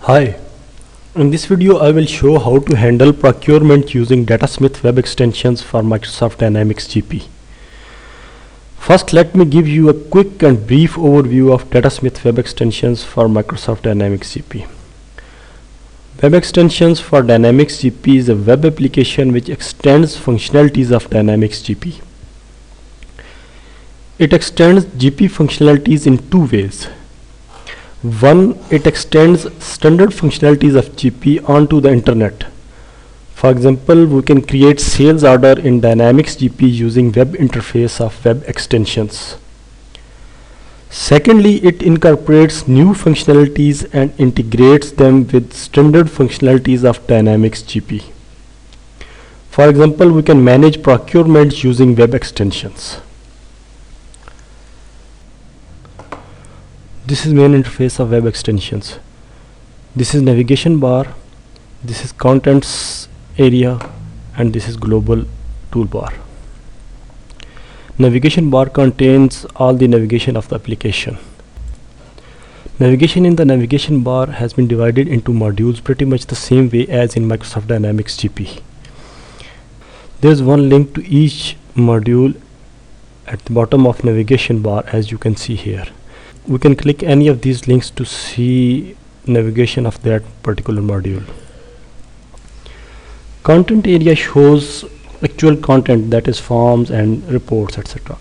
Hi, in this video I will show how to handle procurement using Datasmith Web Extensions for Microsoft Dynamics GP. First, let me give you a quick and brief overview of Datasmith Web Extensions for Microsoft Dynamics GP. Web Extensions for Dynamics GP is a web application which extends functionalities of Dynamics GP. It extends GP functionalities in two ways. One, it extends standard functionalities of GP onto the internet. For example, we can create sales order in Dynamics GP using web interface of web extensions. Secondly, it incorporates new functionalities and integrates them with standard functionalities of Dynamics GP. For example, we can manage procurement using web extensions. This is main interface of web extensions. This is navigation bar, this is contents area, and this is global toolbar. Navigation bar contains all the navigation of the application. Navigation in the navigation bar has been divided into modules pretty much the same way as in Microsoft Dynamics GP. There is one link to each module at the bottom of navigation bar, as you can see here. We can click any of these links to see navigation of that particular module. Content area shows actual content, that is forms and reports, etc.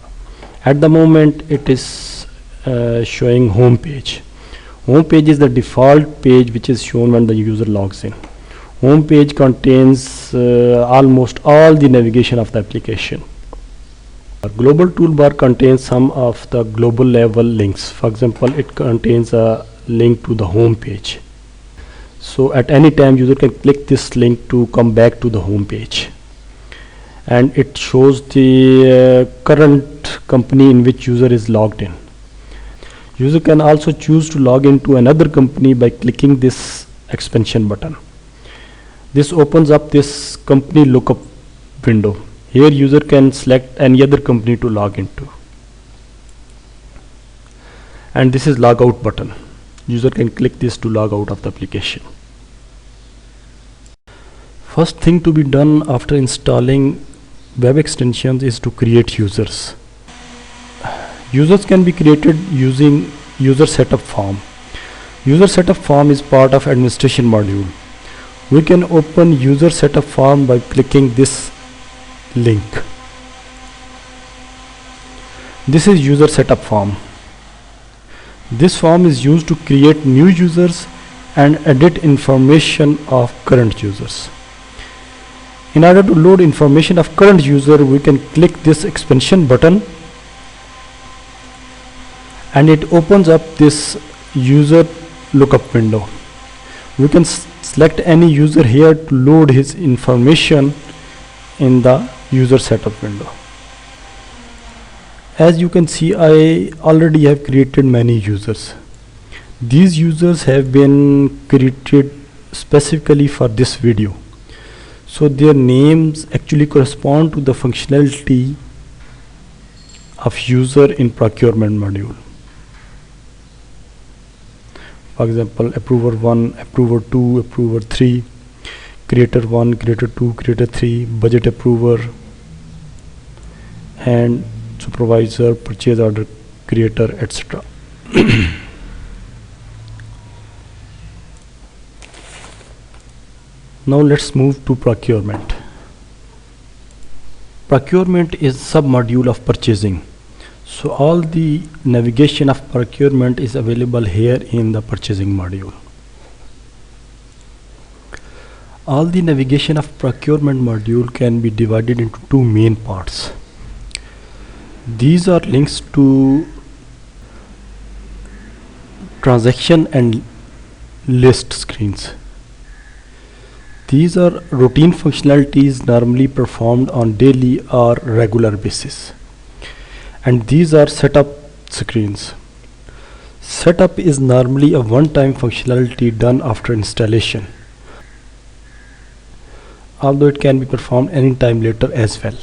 At the moment it is showing home page. Home page is the default page which is shown when the user logs in. Home page contains almost all the navigation of the application. A global toolbar contains some of the global level links. For example, it contains a link to the home page. So at any time user can click this link to come back to the home page. And it shows the current company in which user is logged in. User can also choose to log into another company by clicking this expansion button. This opens up this company lookup window. Here user can select any other company to log into. And this is logout button. User can click this to log out of the application. First thing to be done after installing web extensions is to create users. Users can be created using user setup form. User setup form is part of administration module. We can open user setup form by clicking this link. This is user setup form. This form is used to create new users and edit information of current users. In order to load information of current user, we can click this expansion button and it opens up this user lookup window. We can select any user here to load his information in the user setup window. As you can see, I already have created many users. These users have been created specifically for this video. So their names actually correspond to the functionality of user in procurement module. For example, approver 1, approver 2, approver 3, creator 1, creator 2, creator 3, budget approver, and supervisor, purchase order creator, etc. Now let's move to procurement. Procurement is sub-module of purchasing. So all the navigation of procurement is available here in the purchasing module. All the navigation of procurement module can be divided into two main parts. These are links to transaction and list screens. These are routine functionalities normally performed on daily or regular basis. And these are setup screens. Setup is normally a one-time functionality done after installation, although it can be performed anytime later as well.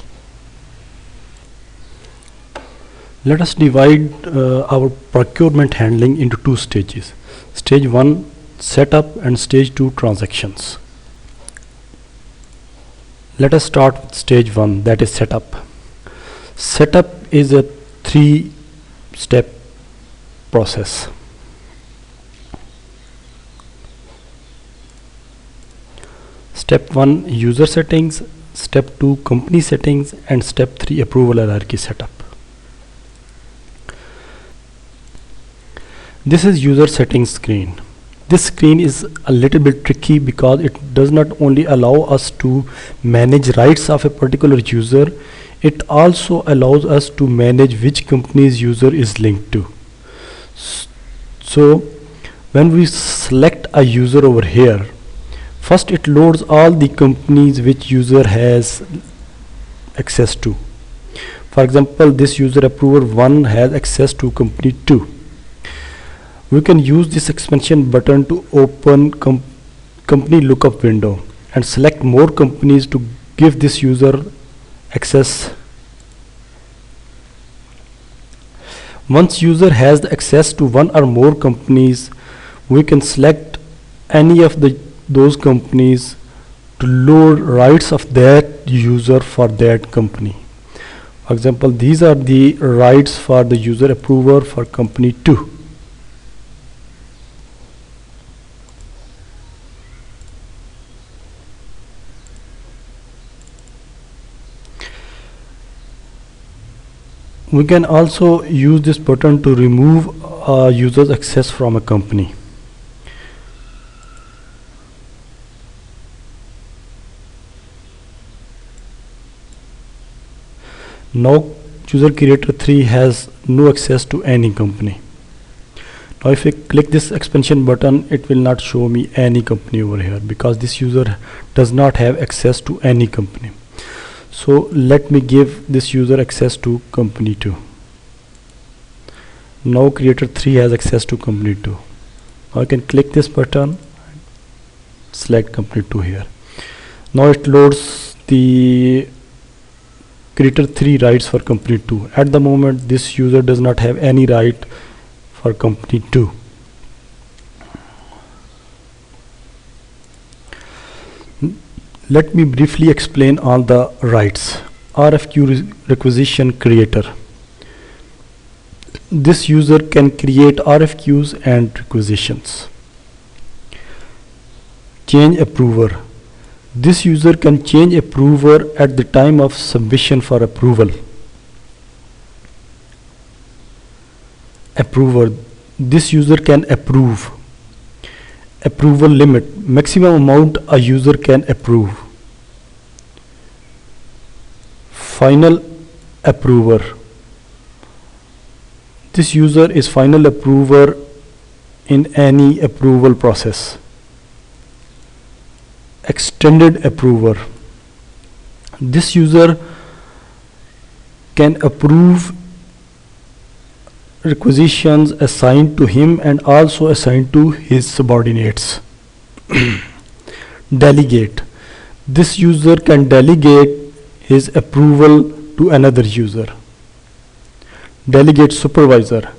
Let us divide our procurement handling into two stages. Stage 1 setup and stage 2 transactions. Let us start with stage 1, that is setup. Setup is a 3-step process. Step 1 user settings, step 2 company settings, and step 3 approval hierarchy setup. This is user settings screen. This screen is a little bit tricky because it does not only allow us to manage rights of a particular user, it also allows us to manage which company's user is linked to. So when we select a user over here, first it loads all the companies which user has access to. For example, this user approver 1 has access to company 2. We can use this expansion button to open company lookup window and select more companies to give this user access. Once user has the access to one or more companies, we can select any of those companies to load rights of that user for that company. For example, these are the rights for the user approver for company 2. We can also use this button to remove user's access from a company. Now user creator 3 has no access to any company. Now if I click this expansion button, it will not show me any company over here because this user does not have access to any company. So let me give this user access to company 2. Now creator 3 has access to company 2. Now I can click this button, select company 2 here. Now it loads the creator 3 rights for company 2. At the moment this user does not have any right for company 2. Let me briefly explain all the rights. RFQ requisition creator. This user can create RFQs and requisitions. Change approver. This user can change approver at the time of submission for approval. Approver. This user can approve. Approval limit. Maximum amount a user can approve. Final approver. This user is final approver in any approval process. Extended approver. This user can approve requisitions assigned to him and also assigned to his subordinates. Delegate. This user can delegate his approval to another user. Delegate supervisor.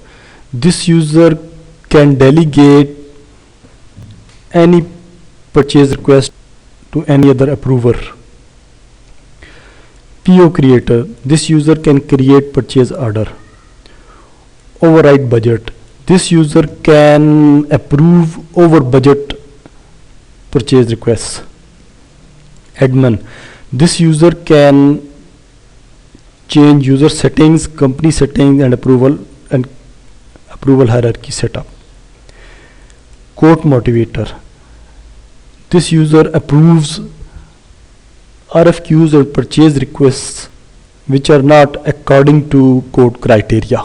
This user can delegate any purchase request to any other approver. PO creator. This user can create purchase order. Override budget. This user can approve over budget purchase requests. Admin. This user can change user settings, company settings, and approval hierarchy setup. Quote motivator. This user approves RFQs or purchase requests which are not according to quote criteria.